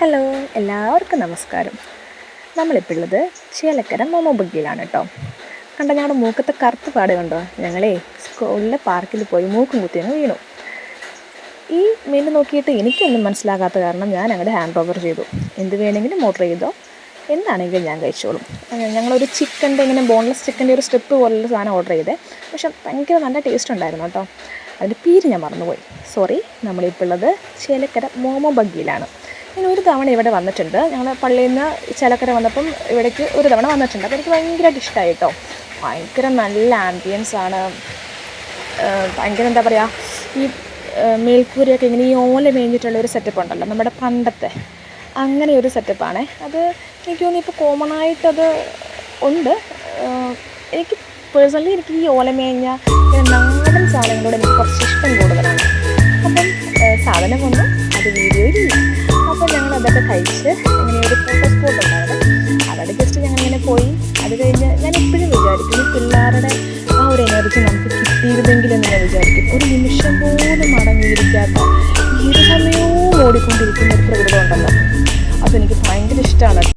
Hello, എല്ലാവർക്കും നമസ്കാരം. നമ്മളിപ്പോൾ ഉള്ളത് ചേലക്കര മോമോ ബഗ്ഗിയിലാണ് കേട്ടോ. കണ്ടോ ഞങ്ങളുടെ മൂക്കത്തെ കറുത്ത് പാട് കണ്ടോ? ഞങ്ങളെ സ്കൂളിലെ പാർക്കിൽ പോയി മൂക്കും കുത്തിയങ്ങ് വീണു. ഈ മെനു നോക്കിയിട്ട് എനിക്കൊന്നും മനസ്സിലാകാത്ത കാരണം ഞാൻ അങ്ങോട്ട് ഹാൻഡ് ഓവർ ചെയ്തു. എന്ത് വേണമെങ്കിലും ഓർഡർ ചെയ്തോ, എന്താണെങ്കിലും ഞാൻ കഴിച്ചോളും. ഞങ്ങളൊരു ചിക്കൻ്റെ ഇങ്ങനെ ബോൺലെസ് ചിക്കൻ്റെ ഒരു സ്ട്രിപ്പ് പോലുള്ള സാധനം ഓർഡർ ചെയ്തേ. പക്ഷെ ഭയങ്കര നല്ല ടേസ്റ്റ് ഉണ്ടായിരുന്നു കേട്ടോ. അതിൻ്റെ പേര് ഞാൻ മറന്നുപോയി, സോറി. നമ്മളിപ്പോൾ ഉള്ളത് ചേലക്കര മോമോ ബഗ്ഗിയിലാണ്. ഞാൻ ഒരു തവണ ഇവിടെ വന്നിട്ടുണ്ട്. ഞങ്ങൾ പള്ളിയിൽ നിന്ന് ചേലക്കര വന്നപ്പം ഇവിടേക്ക് ഒരു തവണ വന്നിട്ടുണ്ട്. അപ്പോൾ എനിക്ക് ഭയങ്കരമായിട്ട് ഇഷ്ടമായി കേട്ടോ. ഭയങ്കര നല്ല ആംബിയൻസ് ആണ്. ഭയങ്കര എന്താ പറയുക, ഈ മേൽക്കൂരയൊക്കെ ഇങ്ങനെ ഈ ഓല മേഞ്ഞിട്ടുള്ള ഒരു സെറ്റപ്പ് ഉണ്ടല്ലോ, നമ്മുടെ പണ്ടത്തെ അങ്ങനെ ഒരു സെറ്റപ്പാണ് അത്. എനിക്ക് തോന്നുന്നു ഇപ്പോൾ കോമൺ ആയിട്ടത് ഉണ്ട്. എനിക്ക് പേഴ്സണലി എനിക്ക് ഈ ഓലമേഞ്ഞ നാടൻ സാധനങ്ങളോട് എനിക്ക് കുറച്ച് ഇഷ്ടം കൂടുതലാണ്. അപ്പം സാധനം വന്നു, അത് വീഡിയോയിലില്ല. അപ്പോൾ ഞങ്ങൾ അതൊക്കെ കഴിച്ച് ഇങ്ങനെ ഒരു ഫോട്ടോ സ്പോട്ട് ഉണ്ടായിരുന്നു, അവിടെ ജസ്റ്റ് ഞങ്ങളിങ്ങനെ പോയി. അത് കഴിഞ്ഞ് ഞാൻ എപ്പോഴും വിചാരിക്കും ഈ പിള്ളേരുടെ ആ ഒരു എനർജി നമുക്ക് കിട്ടിയിരുന്നെങ്കിലെന്ന് ഞാൻ വിചാരിക്കും. ഒരു നിമിഷം പോലും അടങ്ങിയിരിക്കാത്ത ഏത് സമയവും ഓടിക്കൊണ്ടിരിക്കുന്ന ഒരു പ്രകൃതം ഉണ്ടല്ലോ, അതെനിക്ക് ഭയങ്കര ഇഷ്ടമാണ്.